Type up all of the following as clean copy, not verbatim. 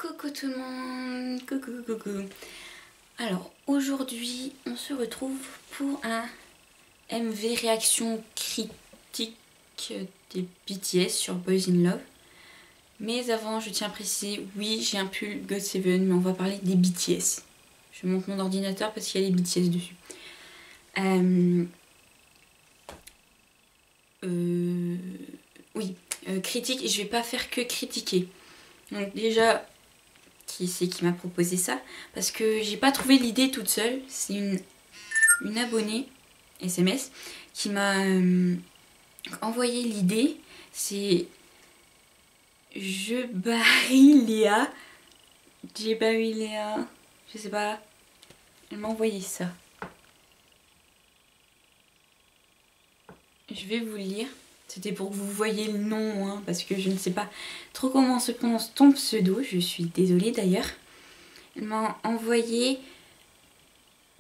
Coucou tout le monde, coucou. Alors aujourd'hui on se retrouve pour un MV réaction critique des BTS sur Boys in Love. Mais avant je tiens à préciser, oui j'ai un pull GOT7 mais on va parler des BTS. Je monte mon ordinateur parce qu'il y a les BTS dessus. Critique, et je vais pas faire que critiquer. Donc déjà, qui c'est qui m'a proposé ça? Parce que j'ai pas trouvé l'idée toute seule. C'est une abonnée SMS qui m'a envoyé l'idée. C'est Léa. Je sais pas. Elle m'a envoyé ça. Je vais vous le lire. C'était pour que vous voyez le nom, hein, parce que je ne sais pas trop comment se prononce ton pseudo. Je suis désolée d'ailleurs. Elle m'a envoyé...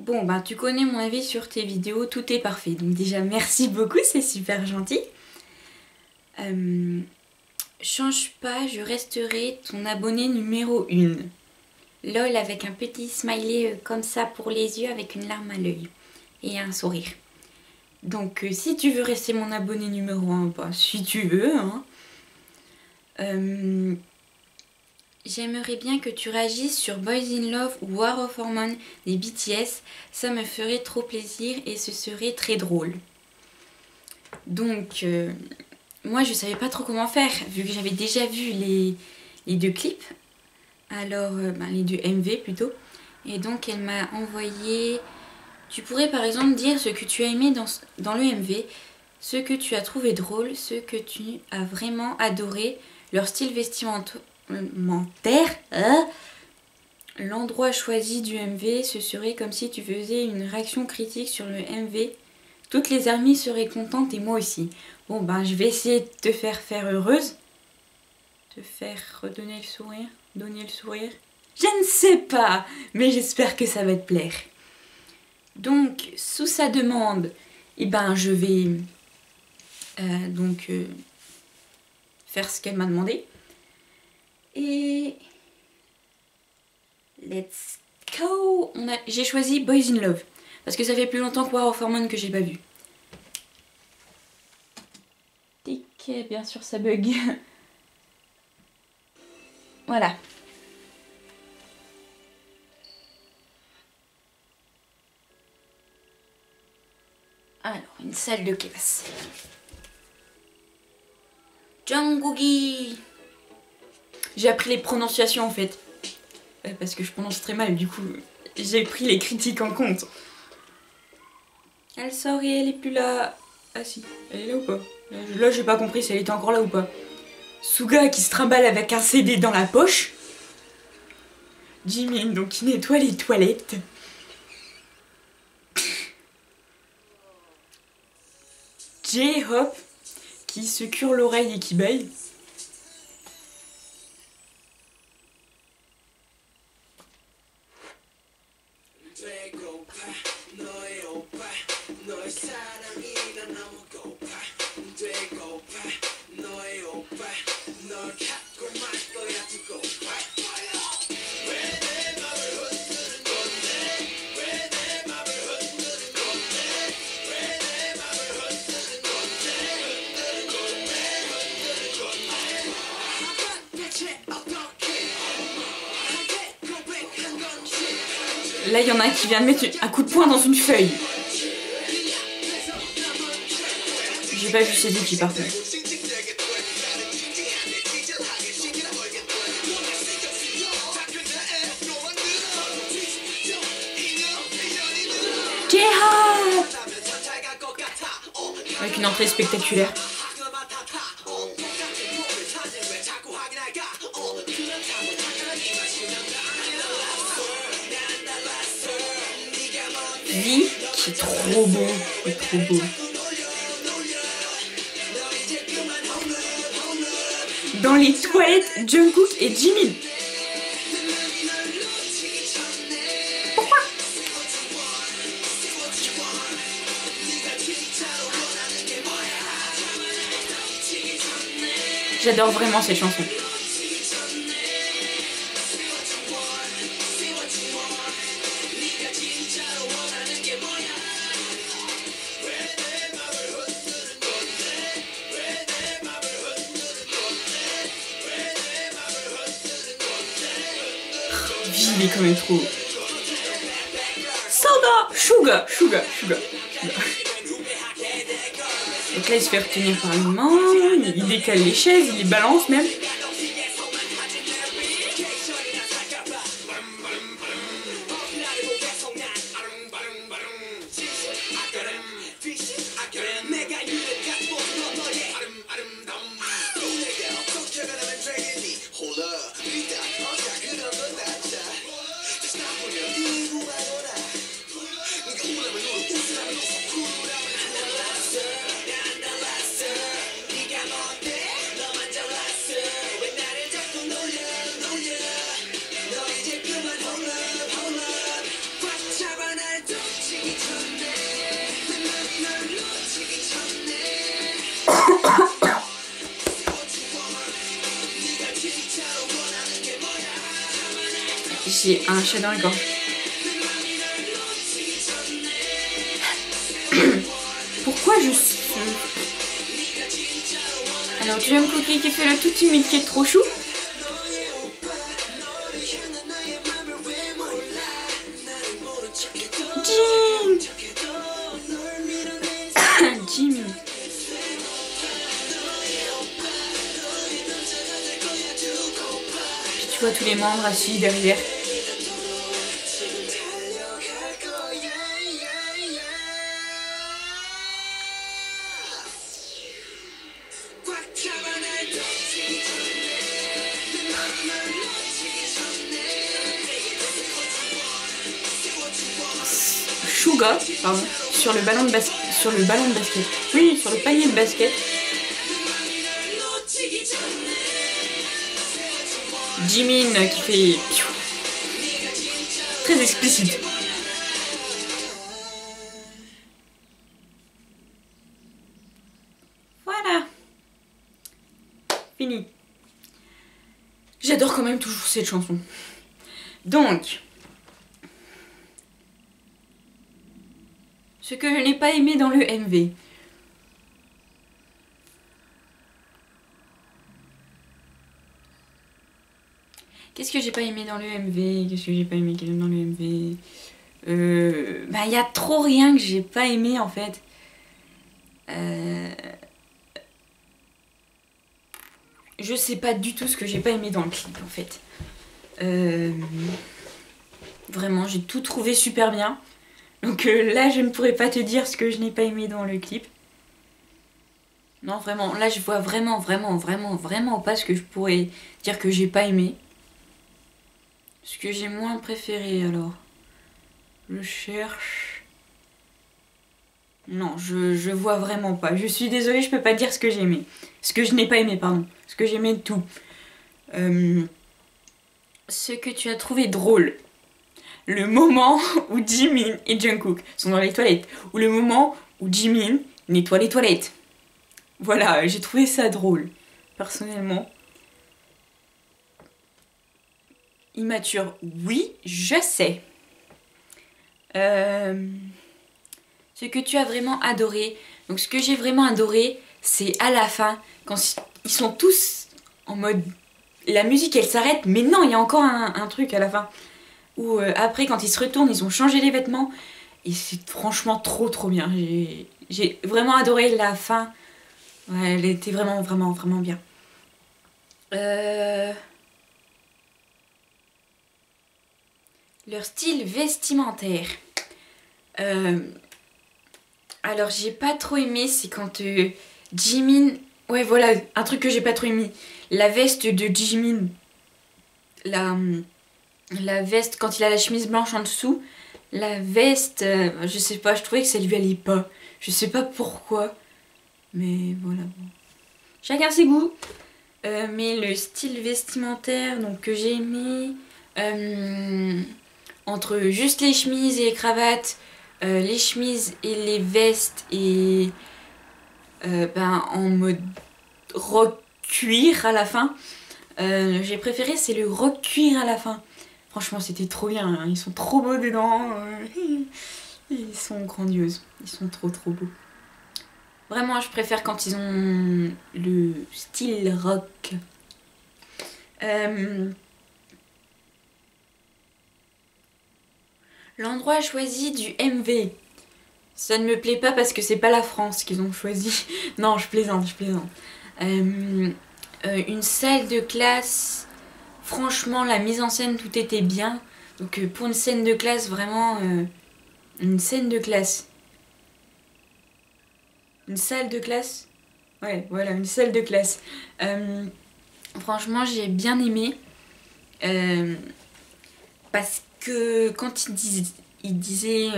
Bon, bah tu connais mon avis sur tes vidéos, tout est parfait. Donc déjà, merci beaucoup, c'est super gentil. Change pas, je resterai ton abonné numéro 1. LOL avec un petit smiley comme ça pour les yeux avec une larme à l'œil. Et un sourire. Donc si tu veux rester mon abonné numéro 1, bah, si tu veux, hein. J'aimerais bien que tu réagisses sur Boys in Love ou War of Hormones des BTS. Ça me ferait trop plaisir et ce serait très drôle. Donc moi je savais pas trop comment faire vu que j'avais déjà vu les deux clips. Alors les deux MV plutôt. Et donc elle m'a envoyé... Tu pourrais par exemple dire ce que tu as aimé dans le MV, ce que tu as trouvé drôle, ce que tu as vraiment adoré, leur style vestimentaire, l'endroit choisi du MV, ce serait comme si tu faisais une réaction critique sur le MV. Toutes les amies seraient contentes et moi aussi. Bon ben je vais essayer de te faire heureuse. Te faire redonner le sourire, donner le sourire. Je ne sais pas, mais j'espère que ça va te plaire. Donc, sous sa demande, eh ben, je vais faire ce qu'elle m'a demandé. Et let's go! J'ai choisi Boys in Love parce que ça fait plus longtemps que War of Hormones que j'ai pas vu. Tic, bien sûr ça bug. Voilà. Alors, une salle de classe. Jungkook. J'ai appris les prononciations en fait. Parce que je prononce très mal, du coup, j'ai pris les critiques en compte. Elle sort et elle est plus là. Ah si, elle est là ou pas? Là, j'ai pas compris si elle était encore là ou pas. Suga qui se trimballe avec un CD dans la poche. Jimin donc qui nettoie les toilettes. J-Hope qui se cure l'oreille et qui baille. Là, il y en a un qui vient de mettre un coup de poing dans une feuille. J'ai pas vu ces deux qui partent. J-Hope avec une entrée spectaculaire. V qui est trop beau, c'est trop beau. Dans les toilettes, Jungkook et Jimin. Pourquoi? J'adore vraiment ces chansons. il est quand même trop... Suga. Donc là il se fait retenir par une main, il décale les chaises, il les balance même. J'ai un chat dans la gorge. Pourquoi je suis... Alors Jungkook qui fait le tout timide qui est trop chou. Jimmy. Puis tu vois tous les membres assis derrière. Suga, pardon, sur le ballon de basket. Oui, sur le panier de basket. Jimin qui fait très explicite. Voilà. Fini. J'adore quand même toujours cette chanson. Donc, ce que je n'ai pas aimé dans le MV. Qu'est-ce que j'ai pas aimé dans le MV? Qu'est-ce que j'ai pas aimé dans le MV? Bah, y a trop rien que j'ai pas aimé en fait. Je sais pas du tout ce que j'ai pas aimé dans le clip en fait. Vraiment, j'ai tout trouvé super bien. Donc là, je ne pourrais pas te dire ce que je n'ai pas aimé dans le clip. Non, vraiment, là, je vois vraiment pas ce que je pourrais dire que j'ai pas aimé. Ce que j'ai moins préféré, alors. Je cherche... Non, je vois vraiment pas. Je suis désolée, je peux pas dire ce que j'ai aimé. Ce que je n'ai pas aimé, pardon. Ce que j'ai aimé de tout. Ce que tu as trouvé drôle. Le moment où Jimin et Jungkook sont dans les toilettes. Ou le moment où Jimin nettoie les toilettes. Voilà, j'ai trouvé ça drôle. Personnellement. Immature, oui, je sais. Ce que tu as vraiment adoré. Donc ce que j'ai vraiment adoré, c'est à la fin, quand ils sont tous en mode... La musique, elle s'arrête, mais non, il y a encore un truc à la fin. Où après, quand ils se retournent, ils ont changé les vêtements. Et c'est franchement trop bien. J'ai vraiment adoré la fin. Ouais, elle était vraiment bien. Leur style vestimentaire. Alors j'ai pas trop aimé, c'est quand Jimin... Ouais voilà, un truc que j'ai pas trop aimé. La veste de Jimin. La veste, quand il a la chemise blanche en dessous. La veste, je sais pas, je trouvais que ça lui allait pas. Je sais pas pourquoi. Mais voilà. Chacun ses goûts. Mais le style vestimentaire donc, que j'ai aimé... entre juste les chemises et les cravates, les chemises et les vestes et en mode rock cuir à la fin. J'ai préféré c'est le rock cuir à la fin. Franchement c'était trop bien, hein. Ils sont trop beaux dedans. Ils sont grandioses, ils sont trop beaux. Vraiment je préfère quand ils ont le style rock. L'endroit choisi du MV. Ça ne me plaît pas parce que c'est pas la France qu'ils ont choisi. Non, je plaisante, je plaisante. Une salle de classe, franchement, la mise en scène, tout était bien. Donc pour une scène de classe, vraiment, une scène de classe. Une salle de classe. Ouais, voilà, une salle de classe. Franchement, j'ai bien aimé. Parce que quand il disait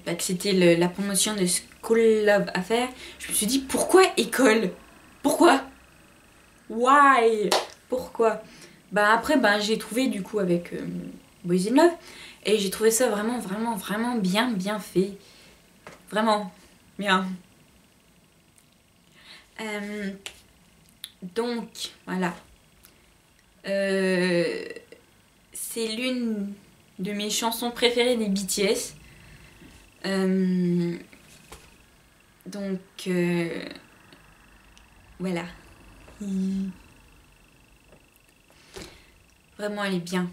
que c'était la promotion de School Love à faire, je me suis dit pourquoi école? Pourquoi? Why? Pourquoi? Bah après j'ai trouvé du coup avec Boys in Love et j'ai trouvé ça vraiment vraiment vraiment bien fait. Vraiment bien. Donc voilà. C'est l'une de mes chansons préférées des BTS. Donc voilà. Vraiment elle est bien.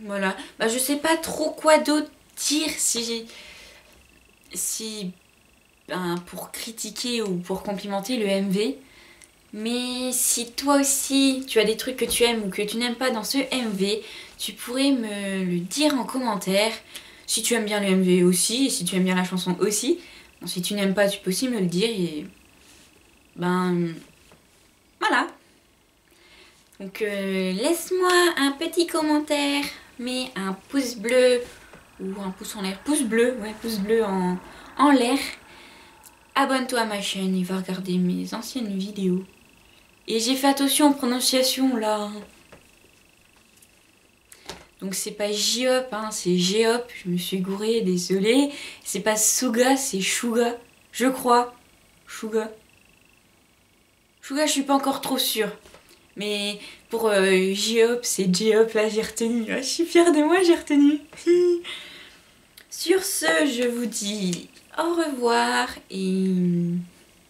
Voilà. Je sais pas trop quoi d'autre dire si pour critiquer ou pour complimenter le MV. Mais si toi aussi tu as des trucs que tu aimes ou que tu n'aimes pas dans ce MV, tu pourrais me le dire en commentaire. Si tu aimes bien le MV aussi, et si tu aimes bien la chanson aussi. Bon, si tu n'aimes pas, tu peux aussi me le dire et... voilà. Donc laisse-moi un petit commentaire, mets un pouce bleu ou un pouce en l'air. Pouce bleu, ouais, pouce bleu en l'air. Abonne-toi à ma chaîne et va regarder mes anciennes vidéos. Et j'ai fait attention aux prononciations là. Donc c'est pas J-Hop, hein, c'est G-Hop. Je me suis gourée, désolée. C'est pas Suga, c'est Suga. Je crois. Suga. Suga, je suis pas encore trop sûre. Mais pour J-Hop, c'est J-Hop, là j'ai retenu. Je suis fière de moi, j'ai retenu. Sur ce, je vous dis au revoir et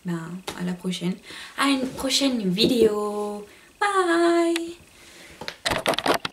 à la prochaine. À une prochaine vidéo. Bye!